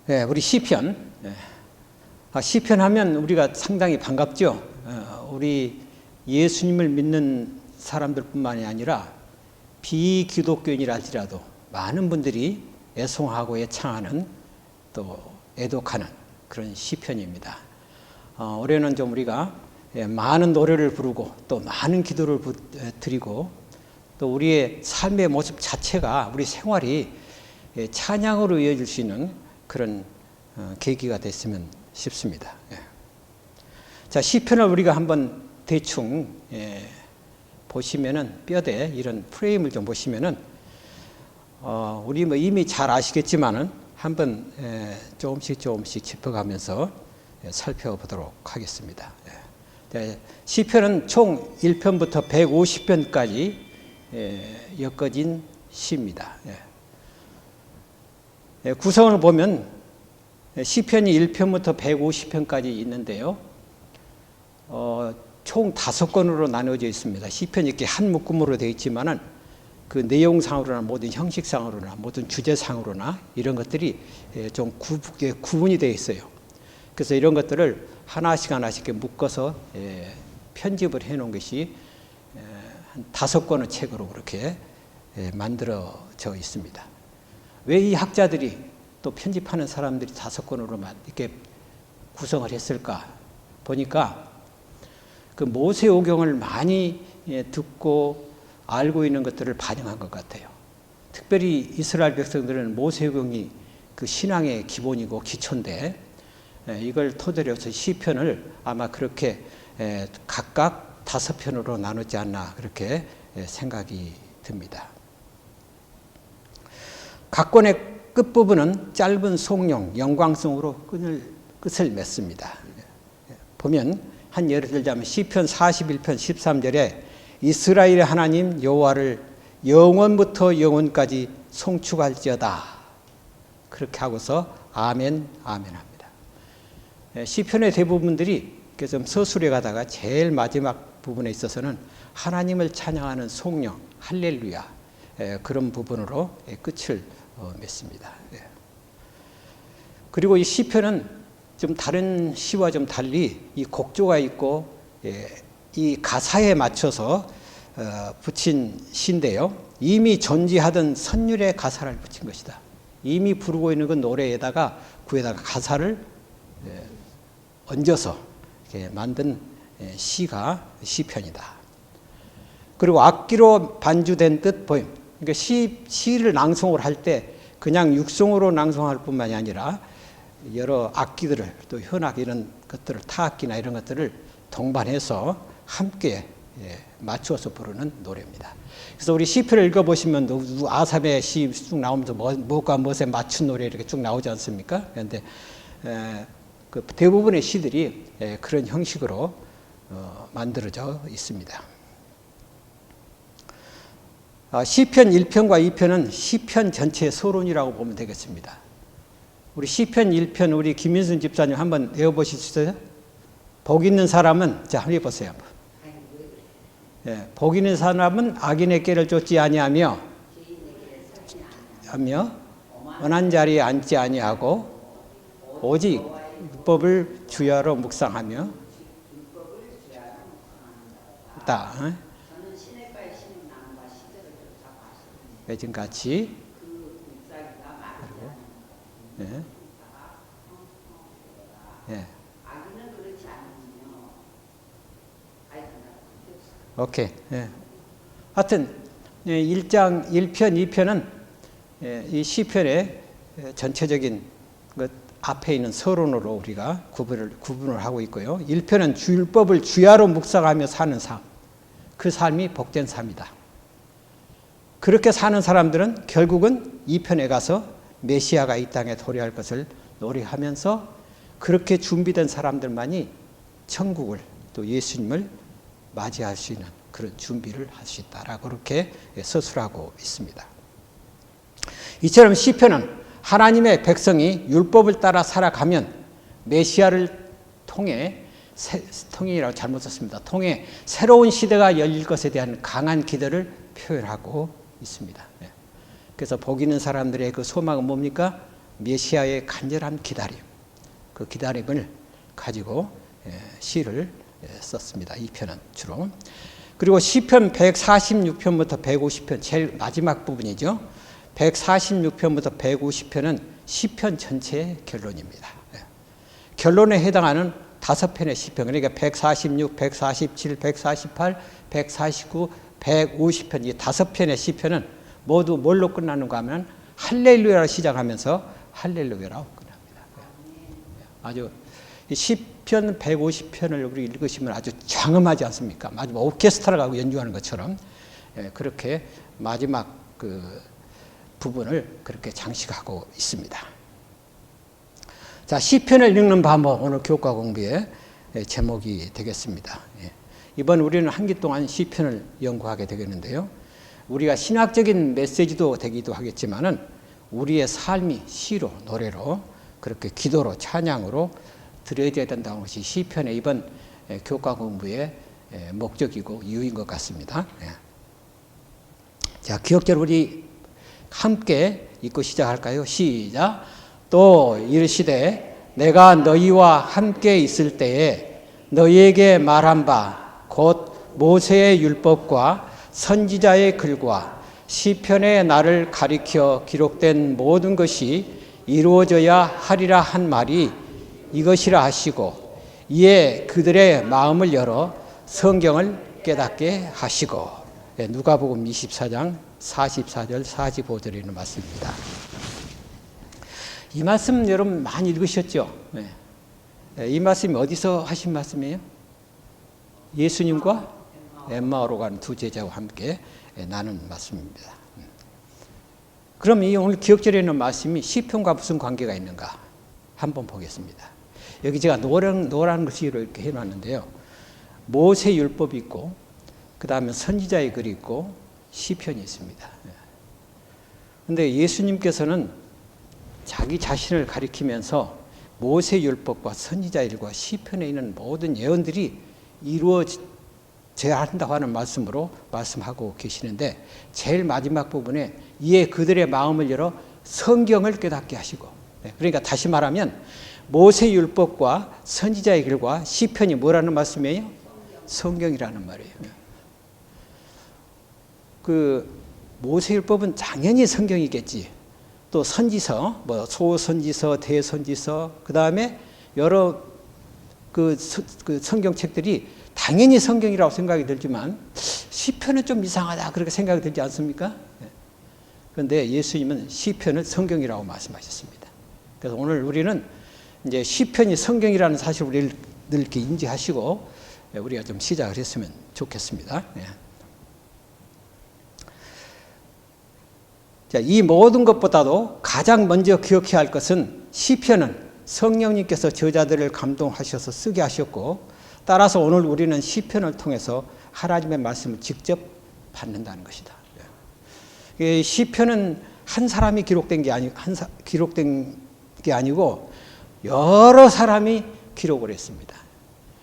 네, 우리 시편. 시편 하면 우리가 상당히 반갑죠. 우리 예수님을 믿는 사람들뿐만이 아니라 비기독교인이라 할지라도 많은 분들이 애송하고 애창하는 또 애독하는 그런 시편입니다. 올해는 좀 우리가 많은 노래를 부르고 또 많은 기도를 드리고 또 우리의 삶의 모습 자체가 우리 생활이 찬양으로 이어질 수 있는 그런 계기가 됐으면 싶습니다. 자, 시편을 우리가 한번 대충 보시면은 뼈대 이런 프레임을 좀 보시면은 우리 뭐 이미 잘 아시겠지만은 한번 조금씩 짚어가면서 살펴보도록 하겠습니다. 시편은 총 1편부터 150편까지 엮어진 시입니다. 구성을 보면 시편이 1편부터 150편까지 있는데요. 총 5권으로 나누어져 있습니다. 시편이 이렇게 한 묶음으로 되어 있지만은 그 내용상으로나 모든 형식상으로나 모든 주제상으로나 이런 것들이 좀 구분이 되어 있어요. 그래서 이런 것들을 하나씩 이렇게 묶어서 편집을 해 놓은 것이 한 5권의 책으로 그렇게 만들어져 있습니다. 왜 이 학자들이 또 편집하는 사람들이 5권으로 이렇게 구성을 했을까 보니까 그 모세오경을 많이 듣고 알고 있는 것들을 반영한 것 같아요. 특별히 이스라엘 백성들은 모세오경이 그 신앙의 기본이고 기초인데 이걸 토대로 해서 시편을 아마 그렇게 각각 5편으로 나누지 않나 그렇게 생각이 듭니다. 각 권의 끝부분은 짧은 송용, 영광성으로 끝을 맺습니다. 보면 한 예를 들자면 시편 41편 13절에 이스라엘의 하나님 여호와를 영원부터 영원까지 송축할지어다. 그렇게 하고서 아멘 합니다. 시편의 대부분들이 좀 서술해 가다가 제일 마지막 부분에 있어서는 하나님을 찬양하는 송영, 할렐루야 그런 부분으로 끝을 맺습니다. 그리고 이 시편은 좀 다른 시와 좀 달리 이 곡조가 있고 이 가사에 맞춰서 붙인 시인데요. 이미 존재하던 선율의 가사를 붙인 것이다. 이미 부르고 있는 그 노래에다가 그에다가 가사를 얹어서 만든 시가 시편이다. 그리고 악기로 반주된 뜻 보임. 그러니까 시를 낭송을 할 때 그냥 육성으로 낭송할 뿐만이 아니라 여러 악기들을 또 현악 이런 것들을 타악기나 이런 것들을 동반해서 함께 맞추어서 부르는 노래입니다. 그래서 우리 시편을 읽어보시면 아삽의 시 쭉 나오면서 무엇과 무엇에 맞춘 노래 이렇게 쭉 나오지 않습니까? 그런데 그 대부분의 시들이 그런 형식으로 만들어져 있습니다. 시편 1편과 2편은 시편 전체의 서론이라고 보면 되겠습니다. 우리 시편 1편 우리 김민순 집사님 한번 외워보실 수 있어요? 복 있는 사람은 자 한번 해보세요. 복 있는 사람은 악인의 꾀를 쫓지 아니하며 원한 자리에 앉지 아니하고 오직 율법을 주야로 묵상하며 있다. 매진같이 오케이. 하여튼 1장 1편 2편은 이 시편의 전체적인 것 앞에 있는 서론으로 우리가 구분을 하고 있고요. 1편은 율법을 주야로 묵상하며 사는 삶. 그 삶이 복된 삶이다. 그렇게 사는 사람들은 결국은 2편에 가서 메시아가 이 땅에 도래할 것을 노래하면서 그렇게 준비된 사람들만이 천국을 또 예수님을 맞이할 수 있는 그런 준비를 할 수 있다라고 그렇게 서술하고 있습니다. 이처럼 시편은 하나님의 백성이 율법을 따라 살아가면 메시아를 통해이라고 잘못 썼습니다. 통해 새로운 시대가 열릴 것에 대한 강한 기대를 표현하고 있습니다. 그래서 복 있는 사람들의 그 소망은 뭡니까? 메시아의 간절한 기다림, 그 기다림을 가지고 시를 썼습니다. 이 편은 주로. 그리고 시편 146편부터 150편, 제일 마지막 부분이죠. 146편부터 150편은 시편 전체의 결론입니다. 결론에 해당하는 5편의 시편, 그러니까 146, 147, 148, 149, 150편, 이 5편의 시편은 모두 뭘로 끝나는가 하면 할렐루야로 시작하면서 할렐루야라고 끝납니다. 아주 시편 150편을 우리 읽으시면 아주 장엄하지 않습니까? 마지막 오케스트라가 연주하는 것처럼 그렇게 마지막 그 부분을 그렇게 장식하고 있습니다. 자, 시편을 읽는 방법, 오늘 교과 공부의 제목이 되겠습니다. 이번 우리는 한 기 동안 시편을 연구하게 되겠는데요. 우리가 신학적인 메시지도 되기도 하겠지만은 우리의 삶이 시로, 노래로, 그렇게 기도로, 찬양으로 드려져야 된다는 것이 시편의 이번 교과 공부의 목적이고 이유인 것 같습니다. 자, 기억대로 우리 함께 읽고 시작할까요? 시작. 또 이르시되 내가 너희와 함께 있을 때에 너희에게 말한 바 곧 모세의 율법과 선지자의 글과 시편의 나를 가리켜 기록된 모든 것이 이루어져야 하리라 한 말이 이것이라 하시고 이에 그들의 마음을 열어 성경을 깨닫게 하시고. 누가복음 24장 44절 45절에 있는 말씀입니다. 이 말씀 여러분 많이 읽으셨죠? 이 말씀이 어디서 하신 말씀이에요? 예수님과 엠마오로 가는 두 제자와 함께 나눈 말씀입니다. 그럼 이 오늘 기억절에 있는 말씀이 시편과 무슨 관계가 있는가 한번 보겠습니다. 여기 제가 노란 글씨로 이렇게 해놨는데요. 모세 율법이 있고 그 다음에 선지자의 글이 있고 시편이 있습니다. 그런데 예수님께서는 자기 자신을 가리키면서 모세 율법과 선지자의 글과 시편에 있는 모든 예언들이 이루어져야 한다고 하는 말씀으로 말씀하고 계시는데 제일 마지막 부분에 이에 그들의 마음을 열어 성경을 깨닫게 하시고, 그러니까 다시 말하면 모세 율법과 선지자의 글과 시편이 뭐라는 말씀이에요? 성경이라는 말이에요. 그 모세 율법은 당연히 성경이겠지. 또 선지서, 뭐 소선지서, 대선지서, 그 다음에 여러 그 성경책들이 당연히 성경이라고 생각이 들지만 시편은 좀 이상하다 그렇게 생각이 들지 않습니까? 그런데 예수님은 시편을 성경이라고 말씀하셨습니다. 그래서 오늘 우리는 이제 시편이 성경이라는 사실을 우리 늘 이렇게 인지하시고 우리가 좀 시작을 했으면 좋겠습니다. 자, 이 모든 것보다도 가장 먼저 기억해야 할 것은 시편은 성령님께서 저자들을 감동하셔서 쓰게 하셨고 따라서 오늘 우리는 시편을 통해서 하나님의 말씀을 직접 받는다는 것이다. 시편은 한 사람이 기록된 게 아니고 여러 사람이 기록을 했습니다.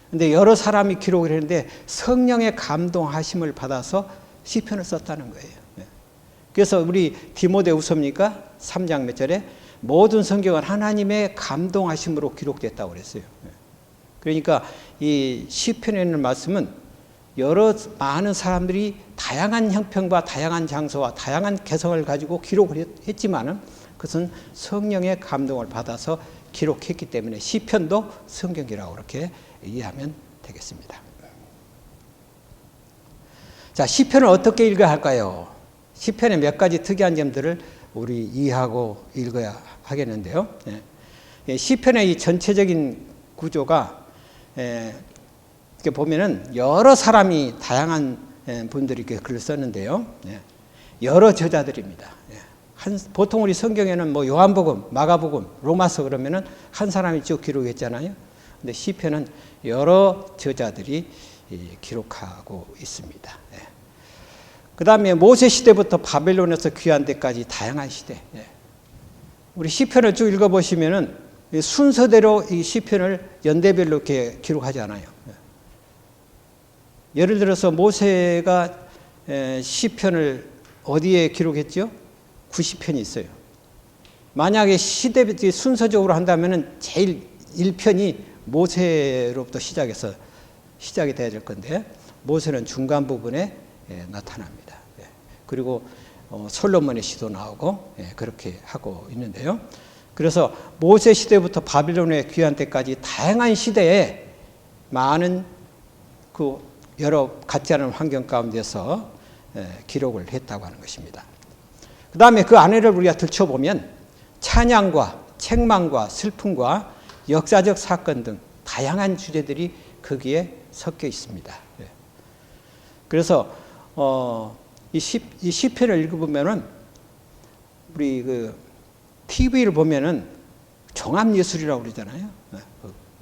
그런데 여러 사람이 기록을 했는데 성령의 감동하심을 받아서 시편을 썼다는 거예요. 그래서 우리 디모데후서입니까? 3장 몇 절에 모든 성경은 하나님의 감동하심으로 기록됐다고 그랬어요. 그러니까 이 시편에 있는 말씀은 많은 사람들이 다양한 형편과 다양한 장소와 다양한 개성을 가지고 기록을 했지만은 그것은 성령의 감동을 받아서 기록했기 때문에 시편도 성경이라고 그렇게 이해하면 되겠습니다. 자, 시편을 어떻게 읽어야 할까요? 시편의 몇 가지 특이한 점들을 우리 이해하고 읽어야 하겠는데요. 시편의 이 전체적인 구조가 이렇게 보면은 여러 사람이 다양한 분들이 이렇게 글을 썼는데요. 여러 저자들입니다. 보통 우리 성경에는 뭐 요한복음, 마가복음, 로마서 그러면은 한 사람이 쭉 기록했잖아요. 근데 시편은 여러 저자들이 기록하고 있습니다. 그 다음에 모세 시대부터 바벨론에서 귀한 데까지 다양한 시대. 우리 시편을 쭉 읽어보시면은 순서대로 이 시편을 연대별로 이렇게 기록하지 않아요. 예를 들어서 모세가 시편을 어디에 기록했죠? 90편이 있어요. 만약에 시대 순서적으로 한다면은 제일 1편이 모세로부터 시작이 돼야 될 건데, 모세는 중간 부분에 나타납니다. 그리고 솔로몬의 시도 나오고 그렇게 하고 있는데요. 그래서 모세 시대부터 바빌론에 귀환 때까지 다양한 시대에 많은 그 여러 같지 않은 환경 가운데서 기록을 했다고 하는 것입니다. 그 다음에 그 안에를 우리가 들춰보면 찬양과 책망과 슬픔과 역사적 사건 등 다양한 주제들이 거기에 섞여 있습니다. 그래서 이 시편을 읽어보면은 우리 그 TV를 보면은 종합 예술이라고 그러잖아요.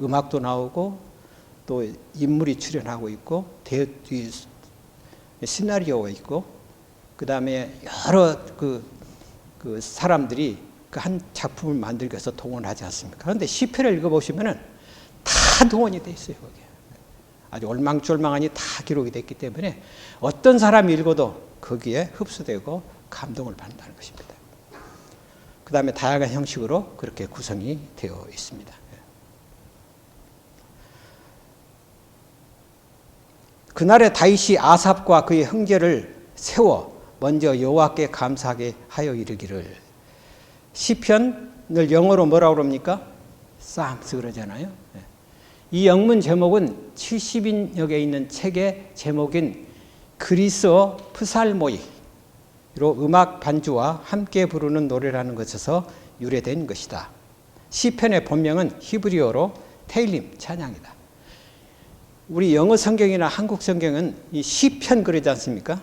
음악도 나오고 또 인물이 출연하고 있고 시나리오가 있고 그 다음에 여러 그 사람들이 그 한 작품을 만들기 위해서 동원하지 않습니까? 그런데 시편을 읽어보시면은 다 동원이 돼 있어요. 거기에 아주 얼망졸망하니 다 기록이 됐기 때문에 어떤 사람이 읽어도 거기에 흡수되고 감동을 받는다는 것입니다. 그 다음에 다양한 형식으로 그렇게 구성이 되어 있습니다. 그날에 다윗이 아삽과 그의 형제를 세워 먼저 여호와께 감사하게 하여 이르기를. 시편을 영어로 뭐라고 그럽니까? Psalms 그러잖아요. 이 영문 제목은 70인역에 있는 책의 제목인 그리스어 프살모이로 음악 반주와 함께 부르는 노래라는 것에서 유래된 것이다. 시편의 본명은 히브리어로 테일림, 찬양이다. 우리 영어 성경이나 한국 성경은 이 시편 그러지 않습니까?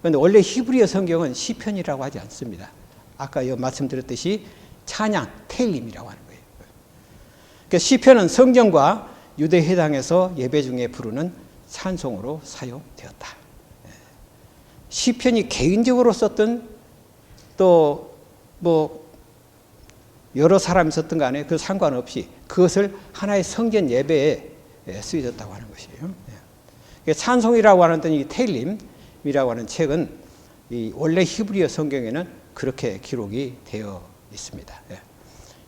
그런데 원래 히브리어 성경은 시편이라고 하지 않습니다. 아까 말씀드렸듯이 찬양, 테일림이라고 하는 거예요. 그러니까 시편은 성경과 유대 회당에서 예배 중에 부르는 찬송으로 사용되었다. 시편이 개인적으로 썼던 또 뭐 여러 사람이 썼던 간에 그 상관없이 그것을 하나의 성전 예배에 쓰여졌다고 하는 것이에요. 찬송이라고 하는 이 테일림이라고 하는 책은 이 원래 히브리어 성경에는 그렇게 기록이 되어 있습니다.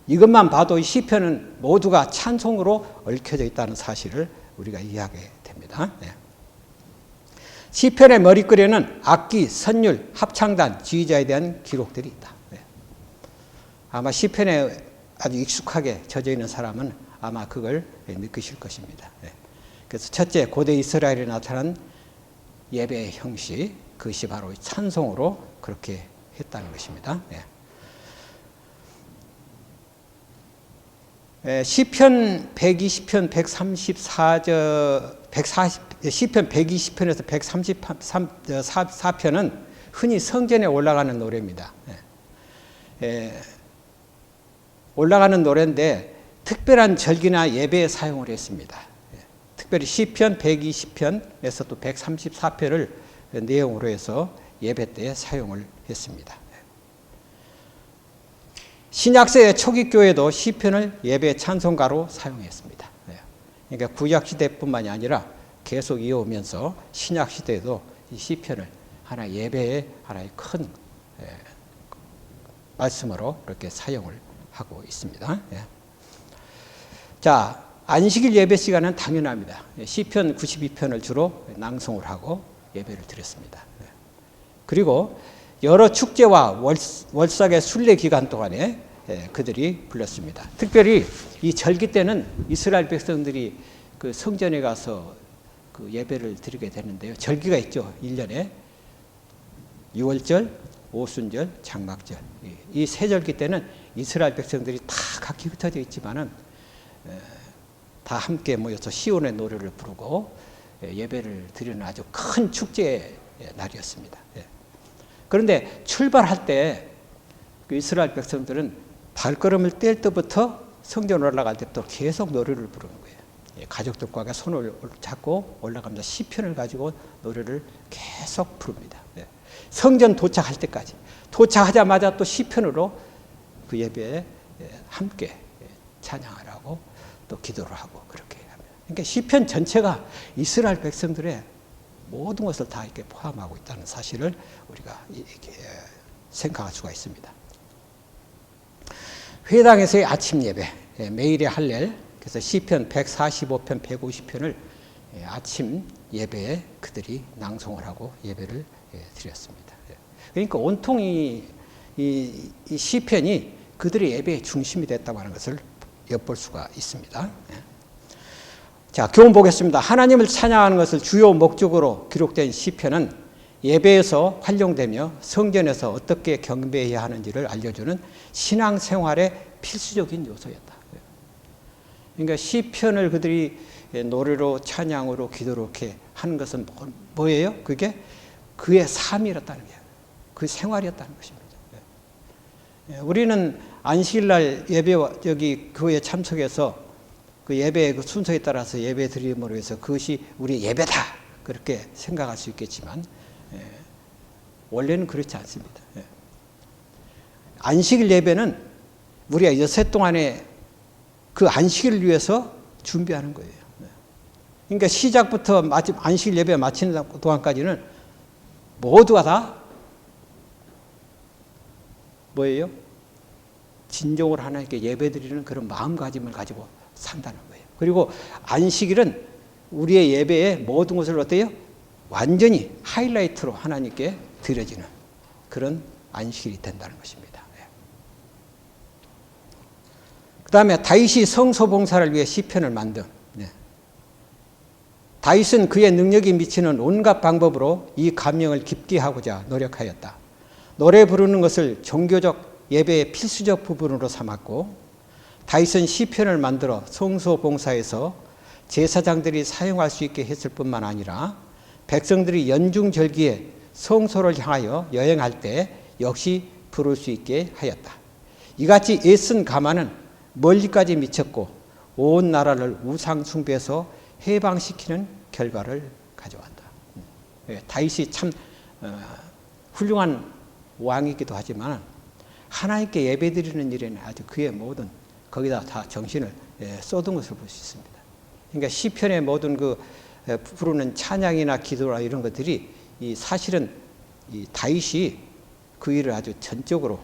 이것만 봐도 이 시편은 모두가 찬송으로 얽혀져 있다는 사실을 우리가 이해하게 됩니다. 시편의 머릿글에는 악기, 선율, 합창단, 지휘자에 대한 기록들이 있다. 아마 시편에 아주 익숙하게 젖어 있는 사람은 아마 그걸 느끼실 것입니다. 그래서 첫째, 고대 이스라엘에 나타난 예배의 형식, 그것이 바로 찬송으로 그렇게 했다는 것입니다. 시편 120편 140시편 120편에서 134편은 흔히 성전에 올라가는 노래입니다. 올라가는 노래인데 특별한 절기나 예배에 사용을 했습니다. 특별히 시편 120편에서 또 134편을 내용으로 해서 예배 때 사용을 했습니다. 신약세의 초기 교회도 시편을 예배 찬송가로 사용했습니다. 그러니까 구약 시대뿐만이 아니라 계속 이어오면서 신약 시대에도 이 시편을 하나의 예배의 하나의 큰 말씀으로 이렇게 사용을 하고 있습니다. 자, 안식일 예배 시간은 당연합니다. 시편 92편을 주로 낭송을 하고 예배를 드렸습니다. 그리고 여러 축제와 월삭의 순례 기간 동안에 그들이 불렀습니다. 특별히 이 절기 때는 이스라엘 백성들이 그 성전에 가서 그 예배를 드리게 되는데요. 절기가 있죠. 1년에 유월절, 오순절, 장막절. 이 세 절기 때는 이스라엘 백성들이 다 각기 흩어져 있지만은 다 함께 모여서 시온의 노래를 부르고 예배를 드리는 아주 큰 축제의 날이었습니다. 그런데 출발할 때 그 이스라엘 백성들은 발걸음을 뗄 때부터 성전 올라갈 때부터 계속 노래를 부르는 거예요. 가족들과 손을 잡고 올라가면서 시편을 가지고 노래를 계속 부릅니다. 성전 도착할 때까지. 도착하자마자 또 시편으로 그 예배에 함께 찬양을 하고 또 기도를 하고 그렇게 합니다. 그러니까 시편 전체가 이스라엘 백성들의 모든 것을 다 이렇게 포함하고 있다는 사실을 우리가 이렇게 생각할 수가 있습니다. 회당에서의 아침 예배, 매일의 할렐, 그래서 시편 145편, 150편을 아침 예배에 그들이 낭송을 하고 예배를 드렸습니다. 그러니까 온통 이 시편이 그들의 예배의 중심이 됐다고 하는 것을 엿볼 수가 있습니다. 자, 교훈 보겠습니다. 하나님을 찬양하는 것을 주요 목적으로 기록된 시편은 예배에서 활용되며 성전에서 어떻게 경배해야 하는지를 알려주는 신앙생활의 필수적인 요소였다. 그러니까 시편을 그들이 노래로 찬양으로 기도로 이렇게 하는 것은 뭐예요? 그게 그의 삶이었다는 거예요. 그 생활이었다는 것입니다. 우리는 안식일날 예배 여기 교회에 참석해서 그 예배의 그 순서에 따라서 예배 드림으로 해서 그것이 우리 예배다 그렇게 생각할 수 있겠지만 원래는 그렇지 않습니다. 안식일 예배는 우리가 여섯 동안에 그 안식일을 위해서 준비하는 거예요. 그러니까 시작부터 안식일 예배 마치는 동안까지는 모두가 다 뭐예요? 진정으로 하나님께 예배드리는 그런 마음가짐을 가지고 산다는 거예요. 그리고 안식일은 우리의 예배의 모든 것을 어때요? 완전히 하이라이트로 하나님께 드려지는 그런 안식일이 된다는 것입니다. 그 다음에 다윗이 성소봉사를 위해 시편을 만든 다윗은 그의 능력이 미치는 온갖 방법으로 이 감명을 깊게 하고자 노력하였다. 노래 부르는 것을 종교적 예배의 필수적 부분으로 삼았고 다윗은 시편을 만들어 성소 봉사에서 제사장들이 사용할 수 있게 했을 뿐만 아니라 백성들이 연중절기에 성소를 향하여 여행할 때 역시 부를 수 있게 하였다. 이같이 애쓴 가마는 멀리까지 미쳤고 온 나라를 우상 숭배에서 해방시키는 결과를 가져왔다. 다윗이 참 훌륭한 왕이기도 하지만 하나님께 예배드리는 일에는 아주 그의 모든 거기다 다 정신을 쏟은 것을 볼 수 있습니다. 그러니까 시편의 모든 그 부르는 찬양이나 기도나 이런 것들이 사실은 이 다윗이 그 일을 아주 전적으로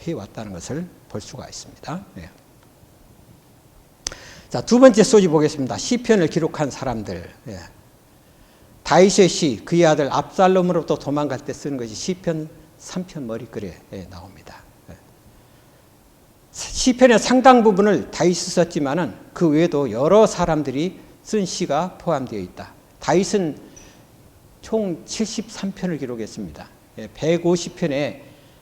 해왔다는 것을 볼 수가 있습니다. 자, 두 번째 소지 보겠습니다. 시편을 기록한 사람들. 다윗의 시, 그의 아들 압살롬으로부터 도망갈 때 쓰는 것이 시편 3편 머리글에 나옵니다. 시편의 상당 부분을 다윗이 썼지만은 그 외에도 여러 사람들이 쓴 시가 포함되어 있다. 다윗은 총 73편을 기록했습니다. 150편의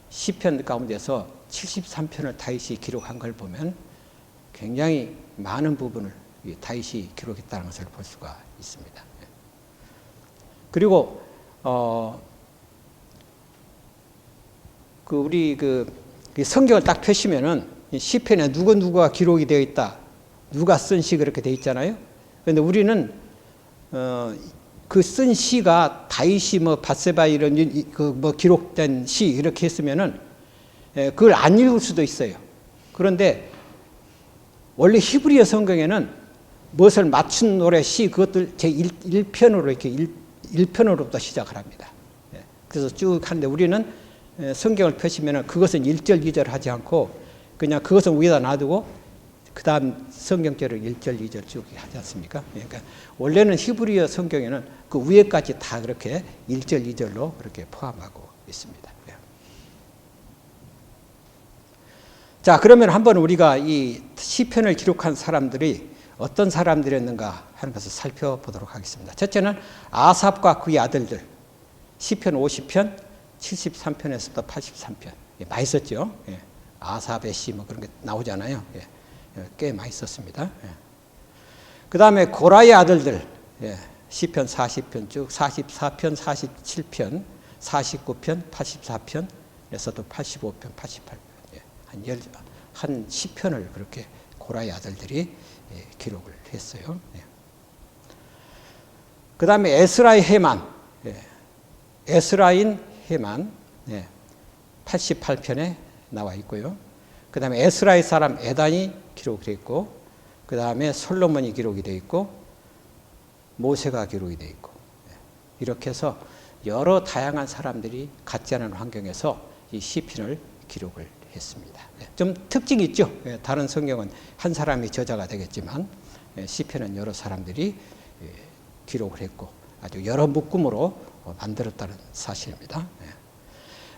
시편 가운데서 73편을 다윗이 기록한 걸 보면 굉장히 많은 부분을 다윗이 기록했다는 것을 볼 수가 있습니다. 그리고 우리 성경을 딱 펴시면은 시편에 누구가 기록이 되어 있다, 누가 쓴 시 그렇게 되어 있잖아요. 그런데 우리는 그 쓴 시가 다윗이 밧세바 이런 기록된 시 이렇게 했으면은 그걸 안 읽을 수도 있어요. 그런데 원래 히브리어 성경에는 무엇을 맞춘 노래 시 그것들 제 1편으로 이렇게 1편으로부터 시작을 합니다. 그래서 쭉 하는데 우리는 성경을 펴시면은 그것은 1절, 2절 하지 않고 그냥 그것은 위에다 놔두고 그 다음 성경절을 1절, 2절 쭉 하지 않습니까? 그러니까 원래는 히브리어 성경에는 그 위에까지 다 그렇게 1절, 2절로 그렇게 포함하고 있습니다. 자, 그러면 한번 우리가 이 시편을 기록한 사람들이 어떤 사람들이었는가 하는 것을 살펴보도록 하겠습니다. 첫째는 아삽과 그의 아들들. 시편 50편, 73편에서부터 83편. 많이 썼죠. 아삽의 시 그런 게 나오잖아요. 꽤 많이 썼습니다. 그 다음에 고라의 아들들. 시편 40편 쭉 44편, 47편, 49편, 84편에서도 85편, 88편. 한 10편을 그렇게 고라의 아들들이 기록을 했어요. 그 다음에 에스라의 헤만, 에스라인 헤만 88편에 나와 있고요. 그 다음에 에스라의 사람 에단이 기록되어 있고, 그 다음에 솔로몬이 기록이 되어 있고, 모세가 기록이 되어 있고, 이렇게 해서 여러 다양한 사람들이 같지 않은 환경에서 이 시편을 기록을 했습니다. 좀 특징이 있죠. 다른 성경은 한 사람이 저자가 되겠지만 시편은 여러 사람들이 기록을 했고 아주 여러 묶음으로 만들었다는 사실입니다.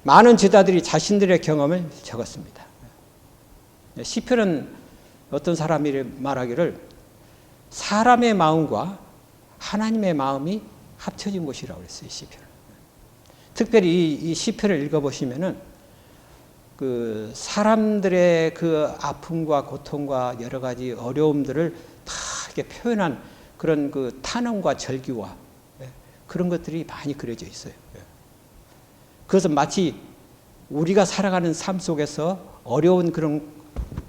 많은 저자들이 자신들의 경험을 적었습니다. 시편은 어떤 사람이 말하기를 사람의 마음과 하나님의 마음이 합쳐진 것이라고 그랬어요. 시편은. 특별히 이 시편을 읽어보시면은 그 사람들의 그 아픔과 고통과 여러 가지 어려움들을 다 이렇게 표현한 그런 그 탄원과 절기와 그런 것들이 많이 그려져 있어요. 그것은 마치 우리가 살아가는 삶 속에서 어려운 그런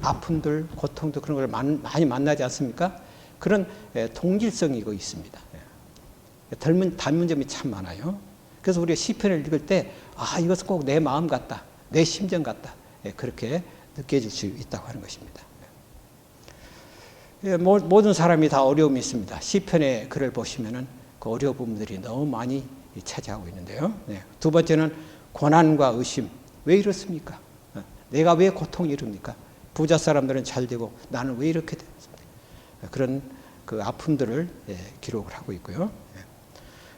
아픔들, 고통들 그런 걸 많이 만나지 않습니까? 그런 동질성이 있습니다. 닮은 점이 참 많아요. 그래서 우리가 시편을 읽을 때 이것은 꼭 내 마음 같다, 내 심정 같다, 그렇게 느껴질 수 있다고 하는 것입니다. 모든 사람이 다 어려움이 있습니다. 시편의 글을 보시면은 그 어려운 부분들이 너무 많이 차지하고 있는데요. 두 번째는 고난과 의심. 왜 이렇습니까? 내가 왜 고통이 이릅니까? 부자 사람들은 잘 되고 나는 왜 이렇게 됐습니까? 그런 그 아픔들을 기록을 하고 있고요.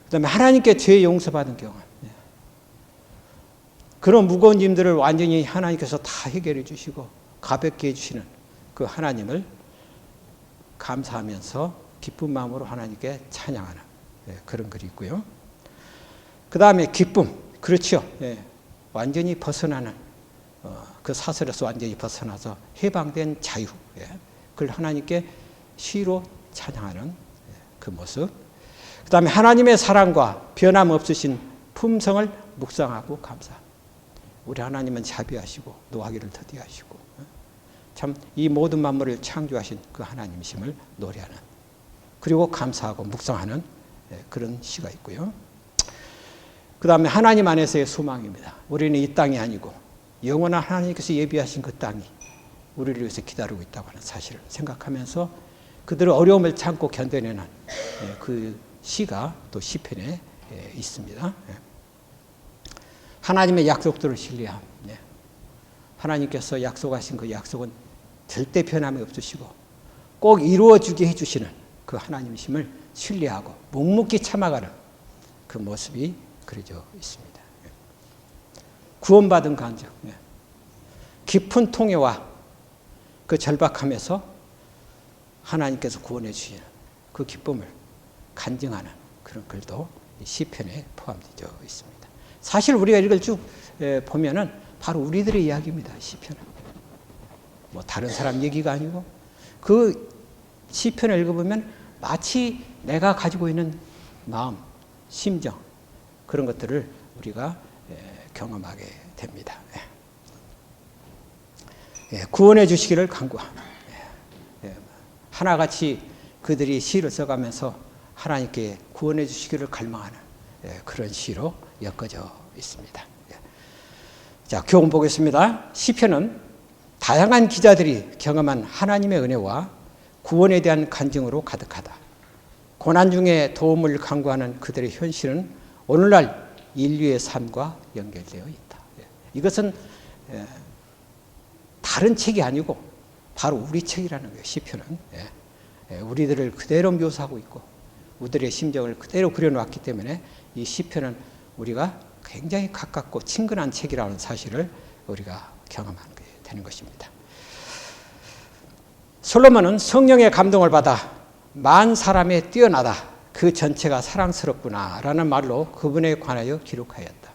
그다음에 하나님께 죄 용서받은 경험. 그런 무거운 짐들을 완전히 하나님께서 다 해결해 주시고 가볍게 해주시는 그 하나님을 감사하면서 기쁜 마음으로 하나님께 찬양하는 그런 글이 있고요. 그 다음에 기쁨. 그렇죠. 완전히 벗어나는 그 사슬에서 완전히 벗어나서 해방된 자유. 그걸 하나님께 시로 찬양하는 그 모습. 그 다음에 하나님의 사랑과 변함없으신 품성을 묵상하고 감사. 우리 하나님은 자비하시고 노하기를 더디하시고 참 이 모든 만물을 창조하신 그 하나님이심을 노래하는 그리고 감사하고 묵상하는 그런 시가 있고요. 그 다음에 하나님 안에서의 소망입니다. 우리는 이 땅이 아니고 영원한 하나님께서 예비하신 그 땅이 우리를 위해서 기다리고 있다고 하는 사실을 생각하면서 그들의 어려움을 참고 견뎌내는 그 시가 또 시편에 있습니다. 하나님의 약속들을 신뢰함. 하나님께서 약속하신 그 약속은 절대 변함이 없으시고 꼭 이루어주게 해주시는 그 하나님이심을 신뢰하고 묵묵히 참아가는 그 모습이 그려져 있습니다. 구원받은 간증. 깊은 통해와 그 절박함에서 하나님께서 구원해 주시는 그 기쁨을 간증하는 그런 글도 시편에 포함되어 있습니다. 사실 우리가 이걸 쭉 보면은 바로 우리들의 이야기입니다. 시편은 뭐 다른 사람 얘기가 아니고 그 시편을 읽어보면 마치 내가 가지고 있는 마음, 심정 그런 것들을 우리가 경험하게 됩니다. 구원해 주시기를 간구합니다. 하나같이 그들이 시를 써가면서 하나님께 구원해 주시기를 갈망하는 그런 시로 엮어져 있습니다. 자, 교훈 보겠습니다. 시편은 다양한 기자들이 경험한 하나님의 은혜와 구원에 대한 간증으로 가득하다. 고난 중에 도움을 간구하는 그들의 현실은 오늘날 인류의 삶과 연결되어 있다. 이것은 다른 책이 아니고 바로 우리 책이라는 거예요. 시편은 우리들을 그대로 묘사하고 있고 우리들의 심정을 그대로 그려놓았기 때문에 이 시편은 우리가 굉장히 가깝고 친근한 책이라는 사실을 우리가 경험하게 되는 것입니다. 솔로몬은 성령의 감동을 받아 만 사람에 뛰어나다. 그 전체가 사랑스럽구나라는 말로 그분에 관하여 기록하였다.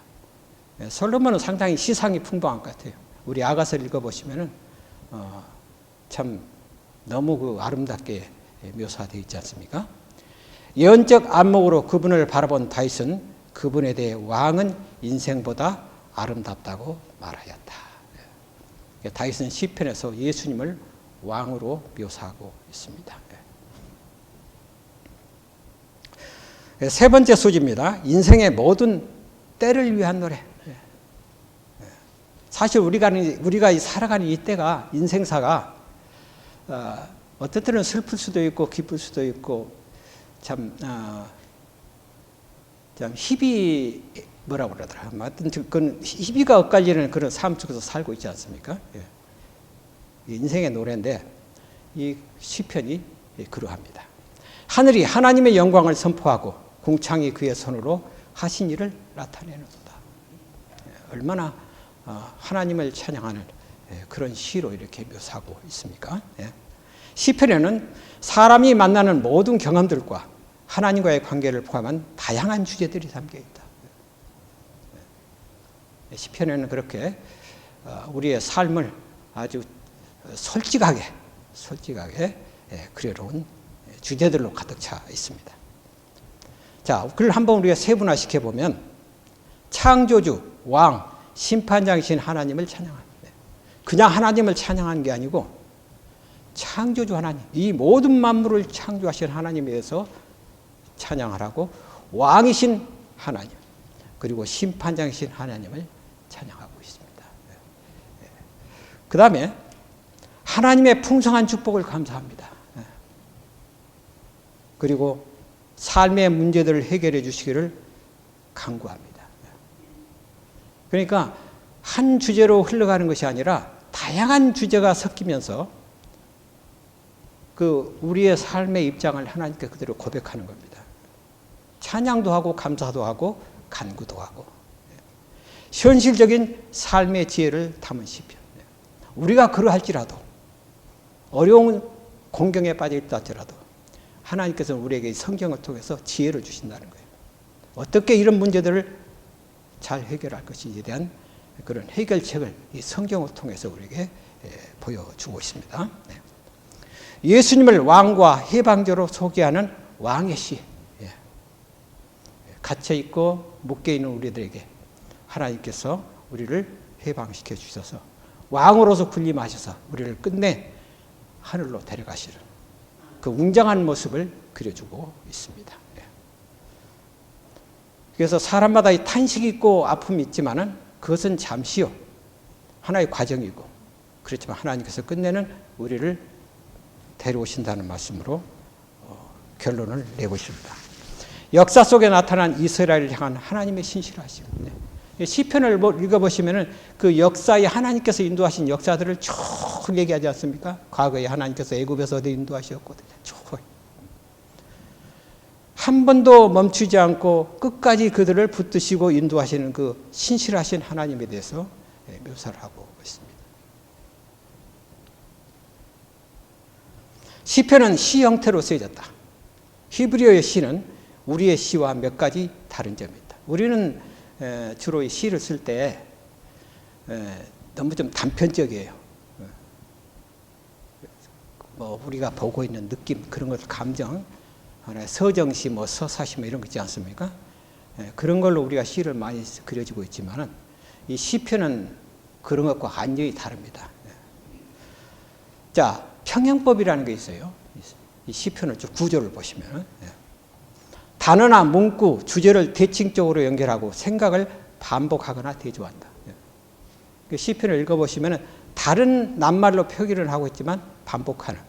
솔로몬은 상당히 시상이 풍부한 것 같아요. 우리 아가서를 읽어보시면은 참 너무 그 아름답게 묘사되어 있지 않습니까? 예언적 안목으로 그분을 바라본 다윗은 그분에 대해 왕은 인생보다 아름답다고 말하였다. 다윗은 시편에서 예수님을 왕으로 묘사하고 있습니다. 세 번째 소지입니다. 인생의 모든 때를 위한 노래. 사실 우리가 살아가는 이 때가 인생사가 어떤 때는 슬플 수도 있고 기쁠 수도 있고 참 희비한 뭐라고 그러더라. 하여튼 그건 희비가 엇갈리는 그런 삶 속에서 살고 있지 않습니까? 예. 인생의 노래인데 이 시편이 그러합니다. 하늘이 하나님의 영광을 선포하고 궁창이 그의 손으로 하신 일을 나타내는도다. 얼마나 하나님을 찬양하는 그런 시로 이렇게 묘사하고 있습니까? 시편에는 사람이 만나는 모든 경험들과 하나님과의 관계를 포함한 다양한 주제들이 담겨 있다. 시편에는 그렇게 우리의 삶을 아주 솔직하게 그려놓은 주제들로 가득 차 있습니다. 자, 그걸 한번 우리가 세분화시켜 보면 창조주, 왕, 심판장이신 하나님을 찬양합니다. 그냥 하나님을 찬양하는 게 아니고 창조주 하나님, 이 모든 만물을 창조하신 하나님에 대해서 찬양하라고 왕이신 하나님, 그리고 심판장이신 하나님을 찬양하고 있습니다. 그 다음에 하나님의 풍성한 축복을 감사합니다. 그리고 삶의 문제들을 해결해 주시기를 간구합니다. 그러니까 한 주제로 흘러가는 것이 아니라 다양한 주제가 섞이면서 그 우리의 삶의 입장을 하나님께 그대로 고백하는 겁니다. 찬양도 하고 감사도 하고 간구도 하고 현실적인 삶의 지혜를 담은 시편. 우리가 그러할지라도 어려운 공경에 빠져 있다 할지라도 하나님께서는 우리에게 성경을 통해서 지혜를 주신다는 거예요. 어떻게 이런 문제들을 잘 해결할 것인지에 대한 그런 해결책을 이 성경을 통해서 우리에게 보여주고 있습니다. 예수님을 왕과 해방자로 소개하는 왕의 시. 갇혀있고 묶여있는 우리들에게 하나님께서 우리를 해방시켜 주셔서 왕으로서 군림하셔서 우리를 끝내 하늘로 데려가시는 그 웅장한 모습을 그려주고 있습니다. 그래서 사람마다 이 탄식이 있고 아픔이 있지만은 그것은 잠시요. 하나의 과정이고 그렇지만 하나님께서 끝내는 우리를 데려오신다는 말씀으로 결론을 내고 있습니다. 역사 속에 나타난 이스라엘을 향한 하나님의 신실하심. 시편을 읽어보시면은 그 역사에 하나님께서 인도하신 역사들을 쭉 얘기하지 않습니까? 과거에 하나님께서 애굽에서 인도하셨거든요. 쭉. 한 번도 멈추지 않고 끝까지 그들을 붙드시고 인도하시는 그 신실하신 하나님에 대해서 묘사를 하고 있습니다. 시편은 시 형태로 쓰여졌다. 히브리어의 시는 우리의 시와 몇 가지 다른 점이 있다. 우리는 주로 이 시를 쓸 때 너무 좀 단편적이에요. 뭐 우리가 보고 있는 느낌 그런 것 감정, 서정시, 뭐 서사시 뭐 이런 거 있지 않습니까? 그런 걸로 우리가 시를 많이 그려지고 있지만은 이 시편은 그런 것과 완전히 다릅니다. 자, 평행법이라는 게 있어요. 이 시편을 쭉 구조를 보시면 단어나 문구, 주제를 대칭적으로 연결하고 생각을 반복하거나 대조한다. 시편을 읽어보시면 다른 낱말로 표기를 하고 있지만 반복하는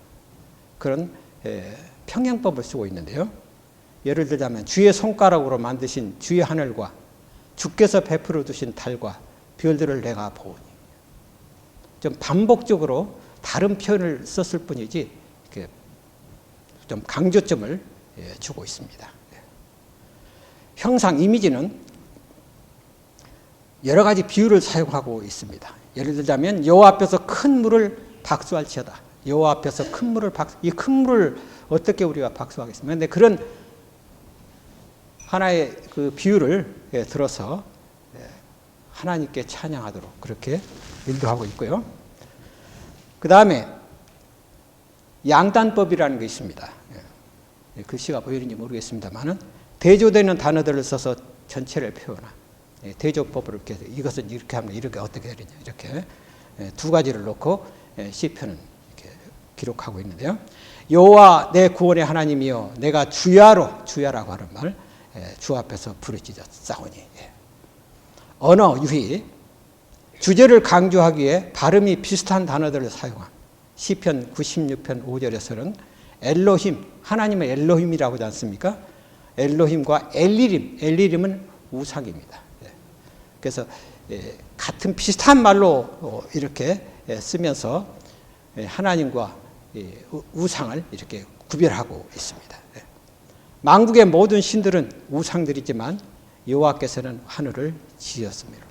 그런 평행법을 쓰고 있는데요. 예를 들자면 주의 손가락으로 만드신 주의 하늘과 주께서 베풀어 두신 달과 별들을 내가 보오니. 좀 반복적으로 다른 표현을 썼을 뿐이지 이렇게 좀 강조점을 주고 있습니다. 형상 이미지는 여러 가지 비유를 사용하고 있습니다. 예를 들자면 여호와 앞에서 큰 물을 박수할지어다. 여호와 앞에서 큰 물을 이 큰 물을 어떻게 우리가 박수하겠습니까? 그런데 그런 하나의 그 비유를 들어서 하나님께 찬양하도록 그렇게 인도하고 있고요. 그 다음에 양단법이라는 게 있습니다. 글씨가 보이는지 모르겠습니다만은 대조되는 단어들을 써서 전체를 표현한 대조법을 이렇게 이것은 이렇게 하면 이렇게 어떻게 되느냐 이렇게 두 가지를 놓고 시편은 이렇게 기록하고 있는데요. 여호와 내 구원의 하나님이여 내가 주야라고 하는 말 주 앞에서 부르짖었사오니. 언어 유희 주제를 강조하기 위해 발음이 비슷한 단어들을 사용한 시편 96편 5절에서는 엘로힘 하나님의 엘로힘이라고 하지 않습니까? 엘로힘과 엘리림은 우상입니다. 그래서 같은 비슷한 말로 이렇게 쓰면서 하나님과 우상을 이렇게 구별하고 있습니다. 만국의 모든 신들은 우상들이지만 여호와께서는 하늘을 지었습니다.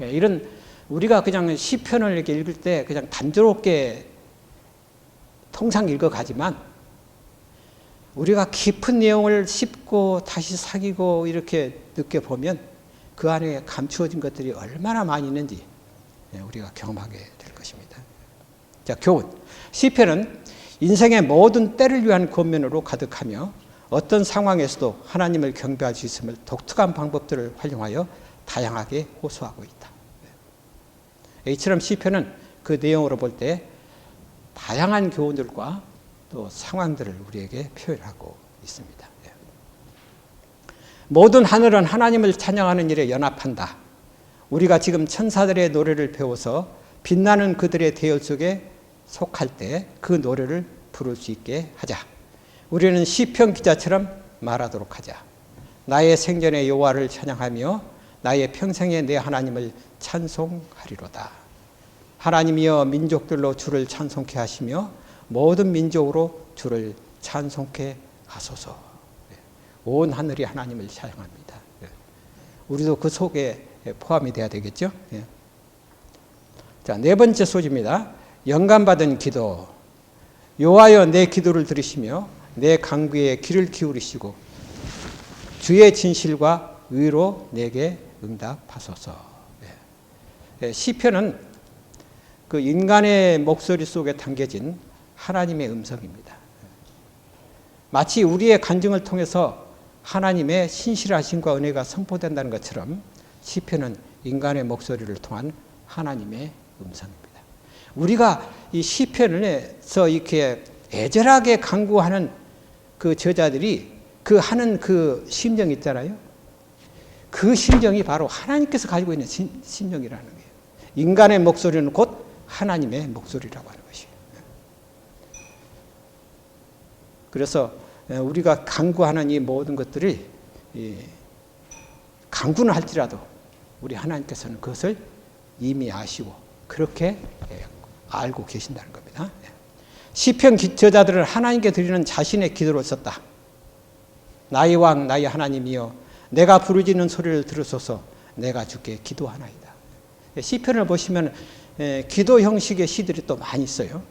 이런 우리가 그냥 시편을 이렇게 읽을 때 그냥 단조롭게 통상 읽어가지만 우리가 깊은 내용을 씹고 다시 사귀고 이렇게 느껴보면 그 안에 감추어진 것들이 얼마나 많이 있는지 우리가 경험하게 될 것입니다. 자, 교훈. 시편은 인생의 모든 때를 위한 권면으로 가득하며 어떤 상황에서도 하나님을 경배할 수 있음을 독특한 방법들을 활용하여 다양하게 호소하고 있다. 이처럼 시편은 그 내용으로 볼 때 다양한 교훈들과 또 상황들을 우리에게 표현하고 있습니다. 모든 하늘은 하나님을 찬양하는 일에 연합한다. 우리가 지금 천사들의 노래를 배워서 빛나는 그들의 대열 속에 속할 때 그 노래를 부를 수 있게 하자. 우리는 시편 기자처럼 말하도록 하자. 나의 생전에 여호와를 찬양하며 나의 평생에 내 하나님을 찬송하리로다. 하나님이여 민족들로 주를 찬송케 하시며 모든 민족으로 주를 찬송케 하소서. 온 하늘이 하나님을 찬양합니다. 우리도 그 속에 포함이 돼야 되겠죠. 자, 네 번째 소지입니다. 영감받은 기도. 여호와여 내 기도를 들으시며 내 간구에 귀를 기울이시고 주의 진실과 의로 내게 응답하소서. 시편은 그 인간의 목소리 속에 담겨진 하나님의 음성입니다. 마치 우리의 간증을 통해서 하나님의 신실하심과 은혜가 선포된다는 것처럼 시편은 인간의 목소리를 통한 하나님의 음성입니다. 우리가 이 시편에서 이렇게 애절하게 간구하는 그 저자들이 그 하는 그 심정이 있잖아요. 그 심정이 바로 하나님께서 가지고 있는 심정이라는 거예요. 인간의 목소리는 곧 하나님의 목소리라고 하는 것이에요. 그래서 우리가 간구하는 이 모든 것들이 간구는 할지라도 우리 하나님께서는 그것을 이미 아시고 그렇게 알고 계신다는 겁니다. 시편 저자들은 하나님께 드리는 자신의 기도를 썼다. 나의 왕 나의 하나님이여 내가 부르짖는 소리를 들으소서 내가 주께 기도하나이다. 시편을 보시면 기도 형식의 시들이 또 많이 있어요.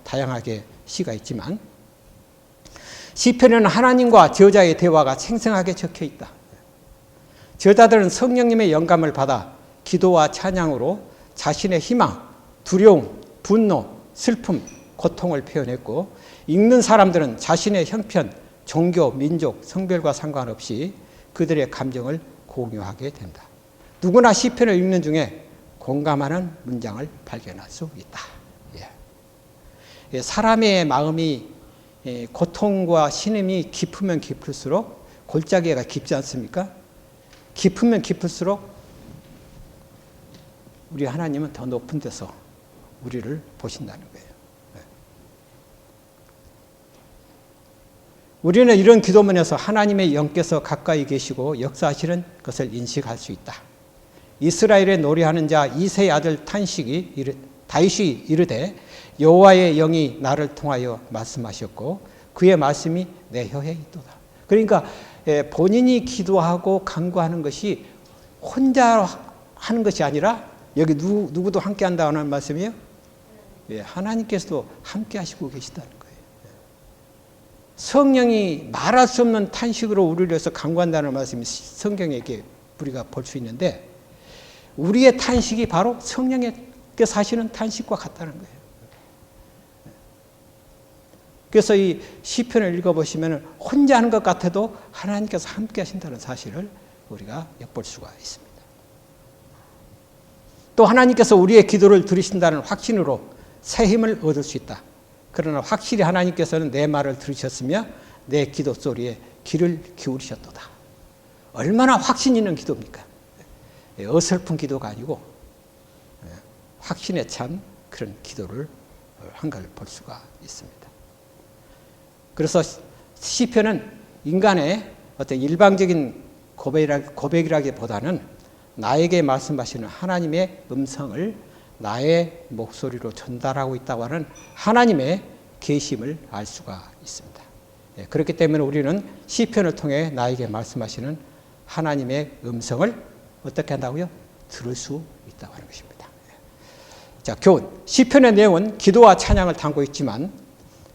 다양하게 시가 있지만 시편에는 하나님과 저자의 대화가 생생하게 적혀 있다. 저자들은 성령님의 영감을 받아 기도와 찬양으로 자신의 희망, 두려움, 분노, 슬픔, 고통을 표현했고 읽는 사람들은 자신의 형편, 종교, 민족, 성별과 상관없이 그들의 감정을 공유하게 된다. 누구나 시편을 읽는 중에 공감하는 문장을 발견할 수 있다. 사람의 마음이 고통과 신음이 깊으면 깊을수록 골짜기가 깊지 않습니까? 깊으면 깊을수록 우리 하나님은 더 높은 데서 우리를 보신다는 거예요. 우리는 이런 기도문에서 하나님의 영께서 가까이 계시고 역사하시는 것을 인식할 수 있다. 이스라엘의 노래하는 자 이새의 아들 다윗이 이르되 여호와의 영이 나를 통하여 말씀하셨고 그의 말씀이 내 혀에 있도다. 그러니까 본인이 기도하고 간구하는 것이 혼자 하는 것이 아니라 여기 누구도 함께 한다는 말씀이에요? 하나님께서도 함께 하시고 계시다는 거예요. 성령이 말할 수 없는 탄식으로 우리를 위해서 간구한다는 말씀이 성경에 우리가 볼 수 있는데 우리의 탄식이 바로 성령께서 하시는 탄식과 같다는 거예요. 그래서 이 시편을 읽어보시면 혼자 하는 것 같아도 하나님께서 함께 하신다는 사실을 우리가 엿볼 수가 있습니다. 또 하나님께서 우리의 기도를 들으신다는 확신으로 새 힘을 얻을 수 있다. 그러나 확실히 하나님께서는 내 말을 들으셨으며 내 기도 소리에 귀를 기울이셨도다. 얼마나 확신 있는 기도입니까? 어설픈 기도가 아니고 확신에 찬 그런 기도를 한 걸 볼 수가 있습니다. 그래서 시편은 인간의 어떤 일방적인 고백이라기보다는 나에게 말씀하시는 하나님의 음성을 나의 목소리로 전달하고 있다고 하는 하나님의 계심을 알 수가 있습니다. 그렇기 때문에 우리는 시편을 통해 나에게 말씀하시는 하나님의 음성을 어떻게 한다고요? 들을 수 있다고 하는 것입니다. 자, 교훈. 시편의 내용은 기도와 찬양을 담고 있지만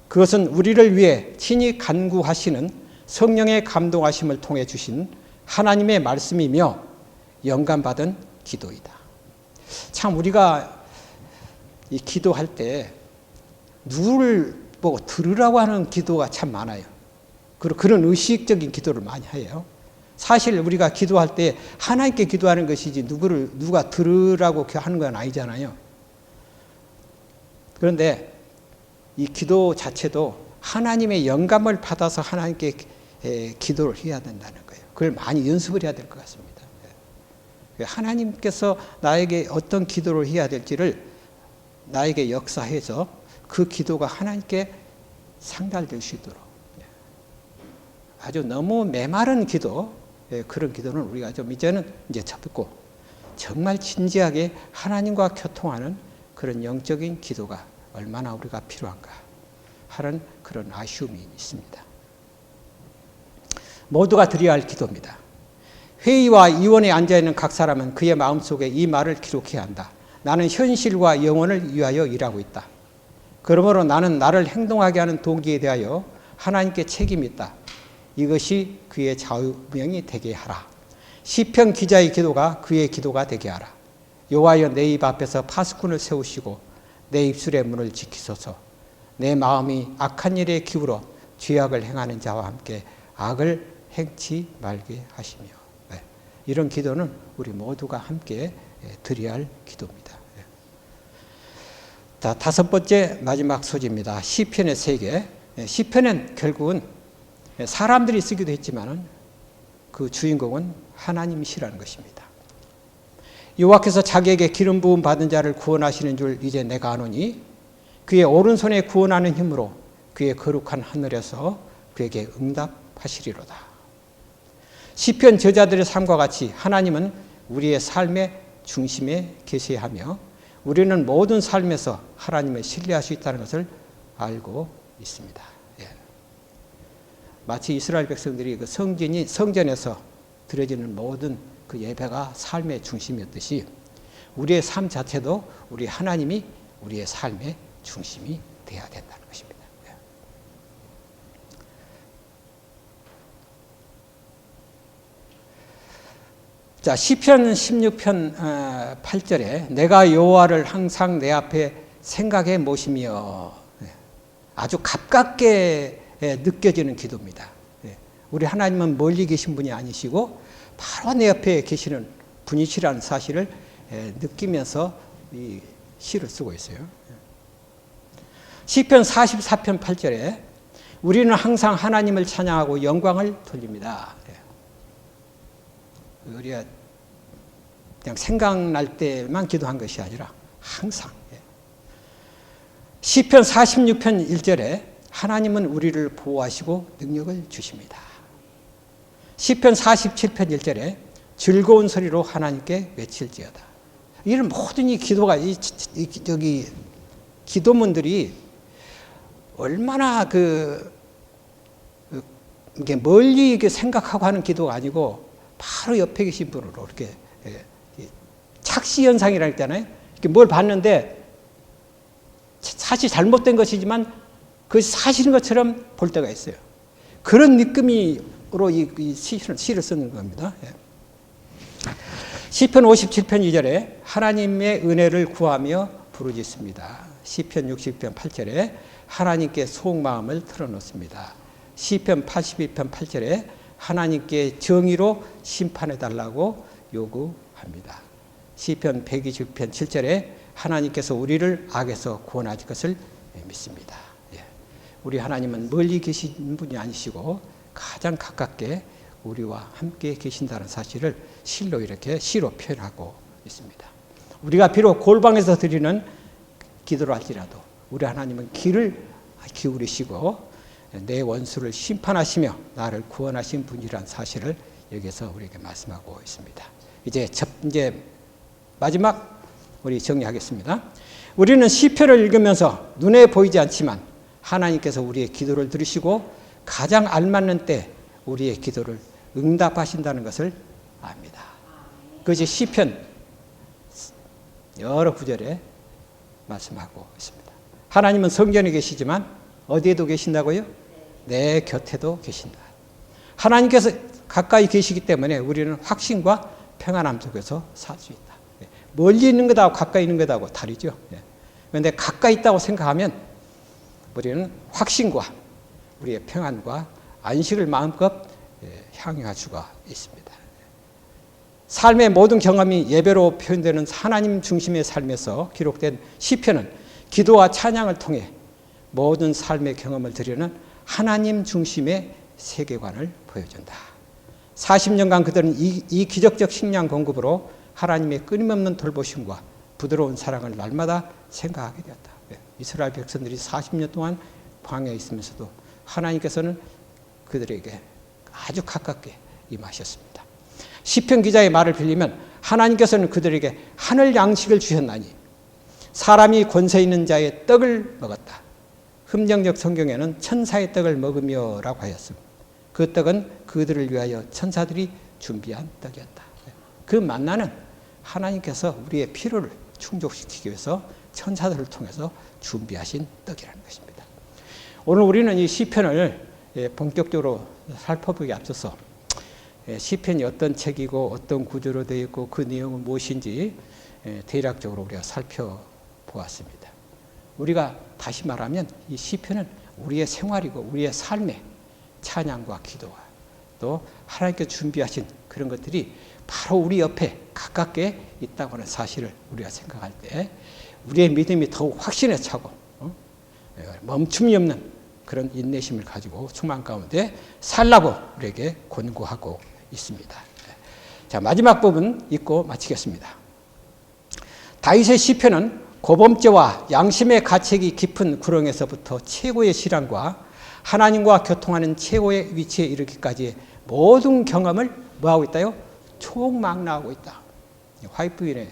그것은 우리를 위해 친히 간구하시는 성령의 감동하심을 통해 주신 하나님의 말씀이며 영감받은 기도이다. 참 우리가 이 기도할 때 누구를 보고 들으라고 하는 기도가 참 많아요. 그리고 그런 의식적인 기도를 많이 해요. 사실 우리가 기도할 때 하나님께 기도하는 것이지 누가 들으라고 하는 건 아니잖아요. 그런데 이 기도 자체도 하나님의 영감을 받아서 하나님께 기도를 해야 된다는 거예요. 그걸 많이 연습을 해야 될 것 같습니다. 하나님께서 나에게 어떤 기도를 해야 될지를 나에게 역사해서 그 기도가 하나님께 상달될 수 있도록 아주 너무 메마른 기도, 그런 기도는 우리가 좀 이제는 접고 정말 진지하게 하나님과 교통하는 그런 영적인 기도가 얼마나 우리가 필요한가 하는 그런 아쉬움이 있습니다. 모두가 드려야 할 기도입니다. 회의와 의원에 앉아있는 각 사람은 그의 마음속에 이 말을 기록해야 한다. 나는 현실과 영혼을 위하여 일하고 있다. 그러므로 나는 나를 행동하게 하는 동기에 대하여 하나님께 책임이 있다. 이것이 그의 좌우명이 되게 하라. 시편 기자의 기도가 그의 기도가 되게 하라. 여호와여 내 입 앞에서 파수꾼을 세우시고 내 입술의 문을 지키소서. 내 마음이 악한 일에 기울어 죄악을 행하는 자와 함께 악을 행치 말게 하시며. 이런 기도는 우리 모두가 함께 드려야 할 기도입니다. 자, 다섯 번째 마지막 소지입니다. 시편의 세계. 시편은 결국은 사람들이 쓰기도 했지만 그 주인공은 하나님이시라는 것입니다. 여호와께서 자기에게 기름 부음 받은 자를 구원하시는 줄 이제 내가 아노니 그의 오른손에 구원하는 힘으로 그의 거룩한 하늘에서 그에게 응답하시리로다. 시편 저자들의 삶과 같이 하나님은 우리의 삶의 중심에 계셔야 하며 우리는 모든 삶에서 하나님을 신뢰할 수 있다는 것을 알고 있습니다. 마치 이스라엘 백성들이 그 성전에서 드려지는 모든 그 예배가 삶의 중심이었듯이 우리의 삶 자체도 우리 하나님이 우리의 삶의 중심이 되어야 된다는 것입니다. 자, 시편 16편 8절에 내가 여호와를 항상 내 앞에 생각해 모시며 아주 가깝게 느껴지는 기도입니다. 우리 하나님은 멀리 계신 분이 아니시고 바로 내 옆에 계시는 분이시라는 사실을 느끼면서 이 시를 쓰고 있어요. 시편 44편 8절에 우리는 항상 하나님을 찬양하고 영광을 돌립니다. 우리가 그냥 생각날 때만 기도한 것이 아니라 항상. 시편 46편 1절에 하나님은 우리를 보호하시고 능력을 주십니다. 시편 47편 1절에 즐거운 소리로 하나님께 외칠지어다. 이런 모든 이 기도가 기도문들이 얼마나 이게 멀리 생각하고 하는 기도가 아니고 바로 옆에 계신 분으로 이렇게 착시 현상이라고 했잖아요. 이렇게 뭘 봤는데 사실 잘못된 것이지만 그 사실인 것처럼 볼 때가 있어요. 그런 느낌으로 이 시를 쓰는 겁니다. 시편 57편 2절에 하나님의 은혜를 구하며 부르짖습니다. 시편 60편 8절에 하나님께 속마음을 털어놓습니다. 시편 82편 8절에 하나님께 정의로 심판해달라고 요구합니다. 시편 120편 7절에 하나님께서 우리를 악에서 구원하실 것을 믿습니다. 우리 하나님은 멀리 계신 분이 아니시고 가장 가깝게 우리와 함께 계신다는 사실을 시로 이렇게 시로 표현하고 있습니다. 우리가 비록 골방에서 드리는 기도를 할지라도 우리 하나님은 귀를 기울이시고 내 원수를 심판하시며 나를 구원하신 분이라는 사실을 여기서 우리에게 말씀하고 있습니다. 이제 마지막 우리 정리하겠습니다. 우리는 시편을 읽으면서 눈에 보이지 않지만 하나님께서 우리의 기도를 들으시고 가장 알맞는 때 우리의 기도를 응답하신다는 것을 압니다. 그것이 시편 여러 구절에 말씀하고 있습니다. 하나님은 성전에 계시지만 어디에도 계신다고요? 내 곁에도 계신다. 하나님께서 가까이 계시기 때문에 우리는 확신과 평안함 속에서 살 수 있다. 멀리 있는 것하고 가까이 있는 것하고 다르죠. 그런데 가까이 있다고 생각하면 우리는 확신과 우리의 평안과 안식을 마음껏 향유할 수가 있습니다. 삶의 모든 경험이 예배로 표현되는 하나님 중심의 삶에서 기록된 시편은 기도와 찬양을 통해 모든 삶의 경험을 드리는 하나님 중심의 세계관을 보여준다. 40년간 그들은 이 기적적 식량 공급으로 하나님의 끊임없는 돌보심과 부드러운 사랑을 날마다 생각하게 되었다. 이스라엘 백성들이 40년 동안 광야에 있으면서도 하나님께서는 그들에게 아주 가깝게 임하셨습니다. 시편 기자의 말을 빌리면 하나님께서는 그들에게 하늘 양식을 주셨나니 사람이 권세 있는 자의 떡을 먹었다. 흠정적 성경에는 천사의 떡을 먹으며라고 하였습니다. 그 떡은 그들을 위하여 천사들이 준비한 떡이었다. 그 만나는 하나님께서 우리의 필요를 충족시키기 위해서 천사들을 통해서 준비하신 떡이라는 것입니다. 오늘 우리는 이 시편을 본격적으로 살펴보기 앞서서 시편이 어떤 책이고 어떤 구조로 되어 있고 그 내용은 무엇인지 대략적으로 우리가 살펴보았습니다. 우리가 다시 말하면 이 시편은 우리의 생활이고 우리의 삶의 찬양과 기도와 또 하나님께 준비하신 그런 것들이 바로 우리 옆에 가깝게 있다고 하는 사실을 우리가 생각할 때 우리의 믿음이 더욱 확신에 차고 멈춤이 없는 그런 인내심을 가지고 충만 가운데 살라고 우리에게 권고하고 있습니다. 자, 마지막 부분 읽고 마치겠습니다. 다윗의 시편은 고범죄와 양심의 가책이 깊은 구렁에서부터 최고의 실현과 하나님과 교통하는 최고의 위치에 이르기까지의 모든 경험을 뭐하고 있다요? 총망라하고 있다. 화이트부인의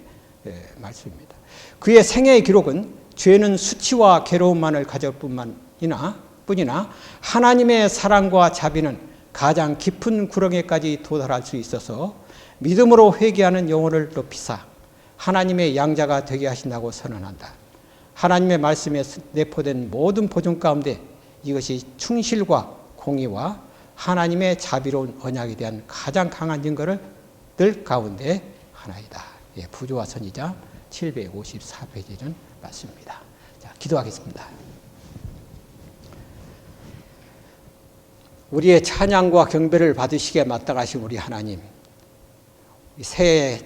말씀입니다. 그의 생애의 기록은 죄는 수치와 괴로움만을 가질 뿐이나 하나님의 사랑과 자비는 가장 깊은 구렁에까지 도달할 수 있어서 믿음으로 회개하는 영혼을 높이사 하나님의 양자가 되게 하신다고 선언한다. 하나님의 말씀에 내포된 모든 보존 가운데 이것이 충실과 공의와 하나님의 자비로운 언약에 대한 가장 강한 증거를 들 가운데 하나이다. 부조와 선지자 754페이지는 맞습니다. 자, 기도하겠습니다. 우리의 찬양과 경배를 받으시기에 마땅하신 우리 하나님, 새해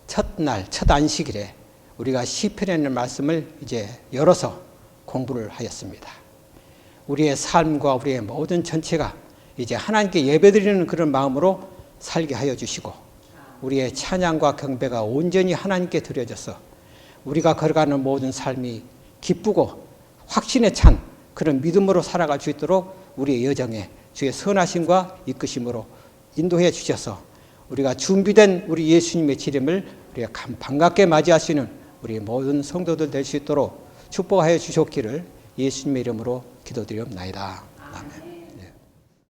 첫날, 첫 안식일에 우리가 시편에 있는 말씀을 이제 열어서 공부를 하였습니다. 우리의 삶과 우리의 모든 전체가 이제 하나님께 예배드리는 그런 마음으로 살게 하여 주시고 우리의 찬양과 경배가 온전히 하나님께 드려져서 우리가 걸어가는 모든 삶이 기쁘고 확신에 찬 그런 믿음으로 살아갈 수 있도록 우리의 여정에 주의 선하심과 이끄심으로 인도해 주셔서 우리가 준비된 우리 예수님의 지름을 우리가 반갑게 맞이하시는 우리 모든 성도들 될 수 있도록 축복하여 주셨기를 예수님의 이름으로 기도드리옵나이다. 아멘.